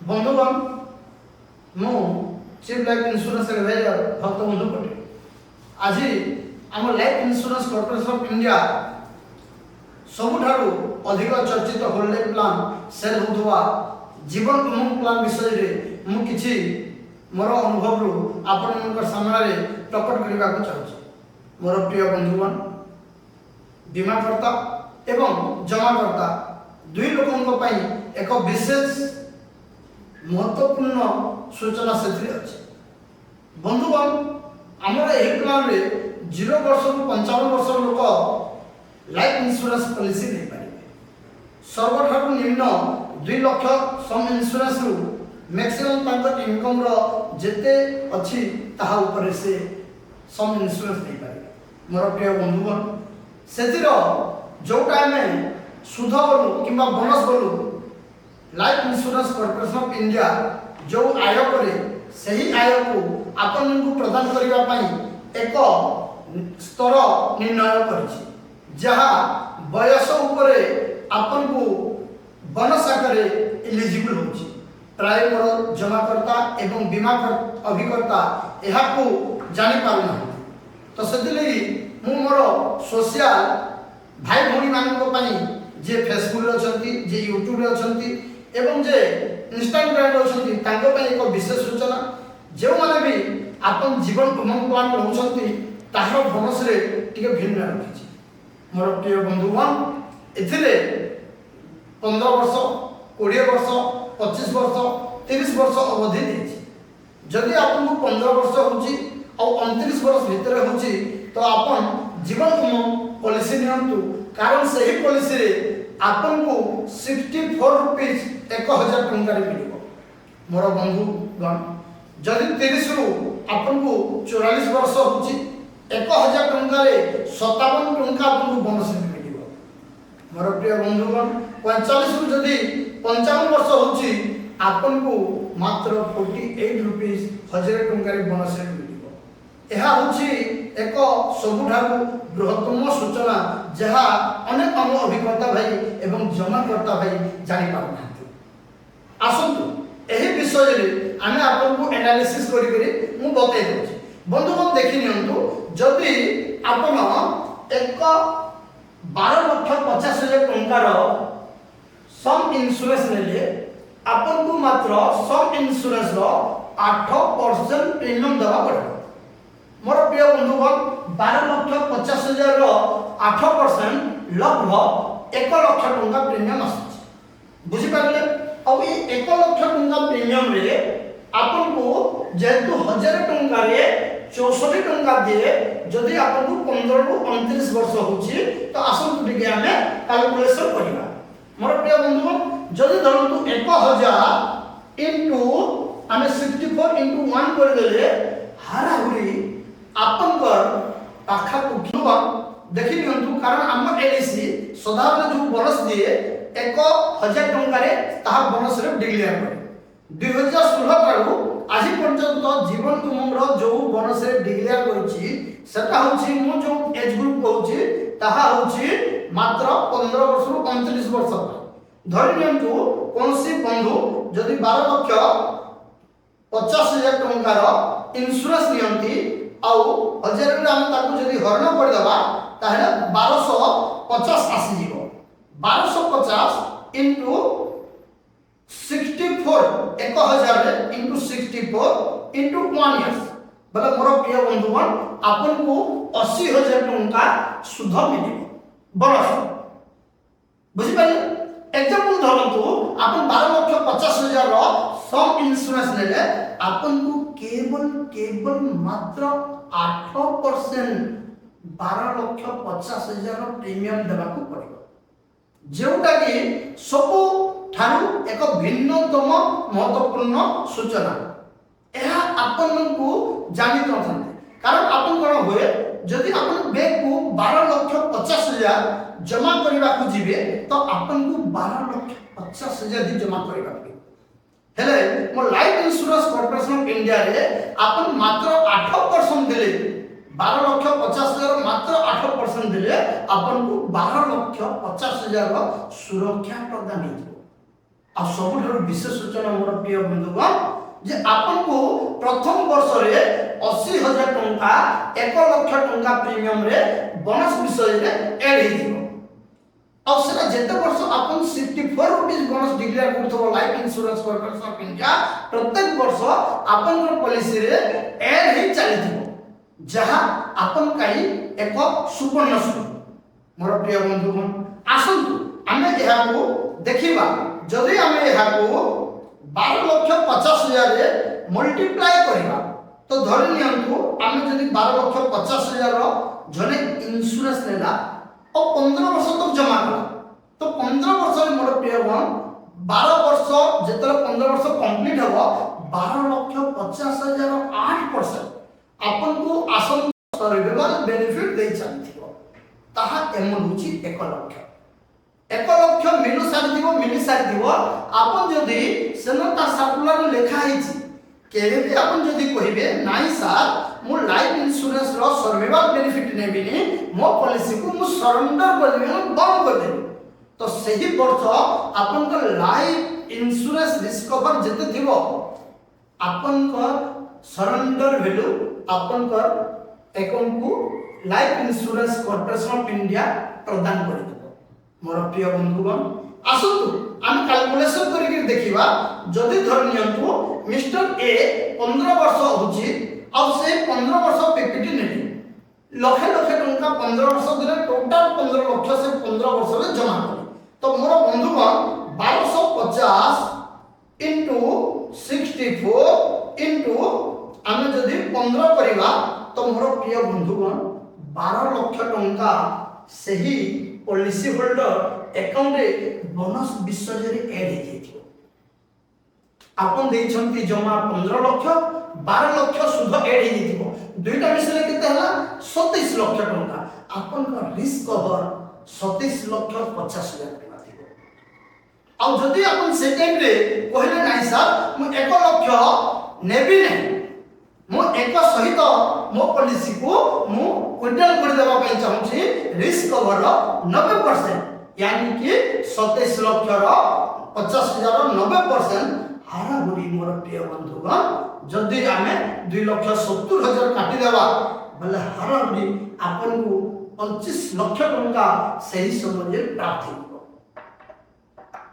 बंधुगण मु chief life insurance adviser भक्त बंधु पटेल आज आम life insurance corporation of India सबुठारु अधिक चर्चित होल लाइफ प्लान सेल होथवा जीवन उमंग प्लान विषय रे मु किछि मोर अनुभव रु आपन सामने प्रकट करबा को चाहूँ। मोर प्रिय बंधुगण बीमाकर्ता एवं जमाकर्ता दुई लोकों पई एक विशेष महत्वपूर्ण सूचना से अच्छे। बंधुगण आमर यही प्लान रे 0 वर्ष रु 55 वर्ष लोक लाइफ इंश्योरेंस पॉलिसी नहीं पारे। सर्वठारु निम्न 2 लाख सम इंश्योरेंस रु मैक्सिमम तांकर इनकम रो जेते अछि ताहा ऊपर से सम इंश्योरेंस नहीं पारे। मोर प्रिय बंधुगण सेतिरो जोटा में सुध बोलू किंबा बोनस बोलू life insurance corporation of India जो आय करे सही आय को आपन को प्रदान करिवा पई एक स्तर निर्णय करिछि जहा बयस उपरे आपन को बोनस आकारे एलिजिबल होछि। प्राय मोर जमाकर्ता एवं बीमा अभिकर्ता एहा को जानि पारु ना तो सेदिले मु मोर सोशल भाई भौणी मानक पई जे फेसबुक रे अछंती जे यूट्यूब रे अछंती एवं जे इंस्टाग्राम रे अछंती तांको पई एक विशेष सूचना जो माने भी आपन जीवन उमंग प्लान रहउछंती ताहर बोनस रे टिके भिन्न रखिछि। मोर प्रिय बंधुगण एथिले 15 वर्ष 20 वर्ष 25 वर्ष 30 वर्ष अवधि देछि। जदि आपन को 15 वर्ष होछि और 29 वर्ष भीतर होछि तो आपन जीवन उमंग पॉलिसी नियंतु कारण सही पॉलिसी रे आपन को 64 रुपीस 1000 टंका रे मिलिबो। मोर बंधुगण जदि 30 रु आपन को 44 वर्ष होछि 1000 टंका रे 57 टंका आपन को बोनस रे मिलिबो। मोर प्रिय बंधुगण 45 रु जदि 55 वर्ष होछि आपन को मात्र 48 रुपीस 1000 टंका रे बोनस रे मिलिबो। एहा होछि एक सबुठारु बृहत्तम सूचना जहा अनेक आम अभिकर्ता भाई एवं जमाकर्ता भाई जानि पारु नांती। आसंतु एही विषय रे आमे आपन को एनालिसिस करि करि मु बतै दउछि। बंधुगण देखि नियंतु जदि आपन एक 12,50,000 टंका रो सम इंश्योरेंस नेले आपन को मात्र सम इंश्योरेंस रो 8% प्रीमियम देबा पड़ो। मोर प्रिय बंधुगण 12,50,000 रो 8% लगभग 1 लाख टंका प्रीमियम आसुछि। बुझि पारले अब ये 1 लाख टंका प्रीमियम रे आपन को जेतु 1000 टंका रे 64 टंका दिए जदि आपन को 15 रु 29 वर्ष होछि तो आसन टिके हमें कैलकुलेशन करिबा। मोर प्रिय बंधुगण जदि धरंतु 1000 इनटू हमें 64 इनटू 1 कर देले हाराहुरी आपनकर पाखा को देखि नियंतु कारण हम एलआईसी सदाबले जो बोनस दिए 1000 टंका रे ताहा बोनस रे डिक्लेयर करे 2016 ठारू आज पर्यंत जीवन उमंग रो जो बोनस रे डिक्लेयर करछि सेटा होछि मु जो एज ग्रुप कहूछि ताहा होछि मात्र 15 वर्ष रु 29 वर्ष धरि नियंतु कोनसी बंधु जदि 12,50,000 टंका रो इंश्योरेंस नियंती आउ 1000 रे हम ताकू जदि हरण कर दबा ताहे 1250 आसी जीवो। 1250 इनटू 64 1000 रे इनटू 64 इनटू 1 इयर्स मतलब मोर प्रिय बंधुगण आपन को 80,000 टंका सुध मिलिबो बोनस। बुझि पाइले एग्जांपल धरंतु आपन 12,50,000 रो सम इंश्योरेंस लेले आपन को केवल मात्र 8% 12,50,000 प्रीमियम देबा को पड़िबो जेउटा कि सबु ठारू एक भिन्नतम महत्वपूर्ण सूचना। एहा आपन को जानि नथान्ते कारण आपन कोन होए जदि आपन बैंक को 12,50,000 जमा करबा को जिवे तो आपन को 12,50,000 ही जमा करबा पड़े हेले मो life insurance corporation of India रे आपन मात्र 8% देले 12,50,000 मात्र 8% देले आपन को 12,50,000 सुरक्षा प्रदान हेतु आ सबुठारु विशेष सूचना मोर प्रिय बंधुगण जे आपन को प्रथम वर्ष रे 80,000 टंका 1 लाख टंका प्रीमियम रे बोनस विषय रे ऐड हेतिबो। और सेटा जेते वर्ष आपन 64 रुपीस बोनस डिक्लेयर करथबो life insurance corporation of India प्रत्येक वर्ष आपन को पॉलिसी रे ऐड हे चलिथिबो जहां आपन काई एक सुवर्ण सुख। मोर प्रिय बंधुगण आसंतु आमे एहा को देखिबा जदि आमे एहा को 12,50,000 रे मल्टीप्लाई करिबा तो धरि नियंतु आमे जदि 12,50,000 रो जने इंश्योरेंस लेला और 15 वर्ष तक जमा करा तो 15 वर्ष रे मोर प्रिय बन 12 वर्ष जेतले 15 वर्ष कंप्लीट हबो 12,50,000 8% आपन को आसन सर्वाइवल बेनिफिट दे चलथिबो ताहा एमन होची 1 लाख 1 लाख मिली सारी दिबो आपन जदी सेनता सर्कुलर लेखा हिची केबे भी आपन जदी कहिबे नाइ सर मु लाइफ इंश्योरेंस रो सर्वाइवल बेनिफिट नेबिनी मो पॉलिसी को मु सरेंडर कर देबे बंद कर देबे तो सही वर्ष आपन को लाइफ इंश्योरेंस रिस्क कवर जते थिबो आपन को सरेंडर वैल्यू आपन को अकाउंट को life insurance corporation of India प्रदान कर देबो। मोर प्रिय बंधुगण आसतु हम कैलकुलेशन करके देखिबा जदि धर नियंतु मिस्टर ए 15 वर्ष होची और से 15 वर्ष पीपीटी नेटी लखे लखे टंका 15 वर्ष दिले टोटल 15 लाख से 15 वर्ष रे जमा करे तो मोर बंधुगण 1250 into 64 into आमे जदि 15 करिबा तो मोर प्रिय बंधुगण 12 लाख टंका सही पॉलिसी होल्डर अकाउंट रे बोनस विषय रे ऐड हे जेथियो आपन देइछंती जमा 15 लाख 12 लाख सुध ऐड हे जेथियो दुईटा विषय केते हला 27 लाख टंका आपन का रिस्क कवर 27 लाख 50,000 टंका थिबो। आ जदि आपन से टाइम रे कहले नाही सर मु 1 लाख नेबी नै मु एक सहित मो पॉलिसी को मु क्विंटल कर देबा पई चाहूची रिस्क कवर 90% यानी कि 27 लाख रो 50,000 90% हारा गुडी मोर प्रिय बंधुगण जदि आमे 2,70,000 काटी देबा बले हारा गुडी आपन को 25 लाख टंका सही समय प्राप्त हो।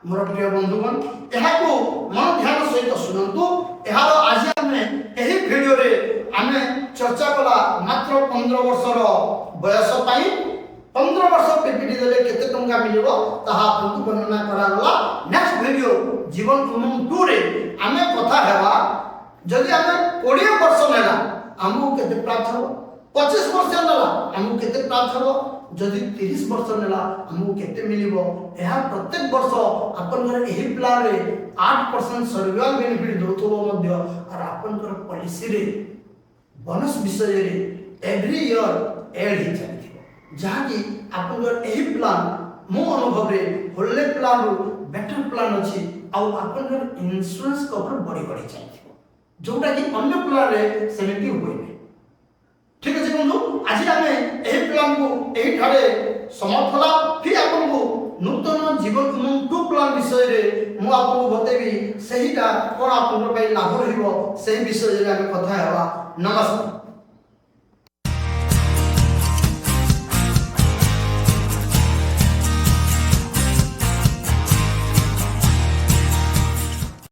मोर प्रिय बंधुगण एहा को मन ध्यान सहित सुनंतु एहार आज आमे एही वीडियो रे आमे चर्चा कला मात्र 15 वर्ष रो बयस पई 15 वर्ष पीपीटी देले केते टंका मिलिबो ताहा आपन को वर्णना करा गला। नेक्स्ट वीडियो जीवन उमंग 2 रे आमे कथा हेबा जदि आमे 20 वर्ष नेला हमहु केते प्राप्त हो 25 वर्ष नेला हमहु केते प्राप्त हो जदि 30 वर्ष नेला हमहु केते मिलिबो एहा प्रत्येक वर्ष आपन घर एही प्लान रे 8% सर्वाइवल बेनिफिट दोथबो मध्य और आपन घर पॉलिसी रे बोनस विषय रे एवरी ईयर ऐड ही चलिथिबो जहा कि आपन घर एही प्लान मो अनुभव रे होले प्लान रो बेटर प्लान अछि आ आपन घर इंश्योरेंस कवर बड़ी बड़ी चलिथिबो जोटा कि अन्य प्लान रे सेमिति होय ठीक है बंधु आज आमे एही प्लान को एही ठारे समाप्त होला फिर आपन को नूतन जीवन उमंग 2 प्लान विषय रे मु आपन को बतेबी सहीटा कोन आपन को लाभ रहइबो सही विषय रे आमे कथा हेबा। नमस्कार।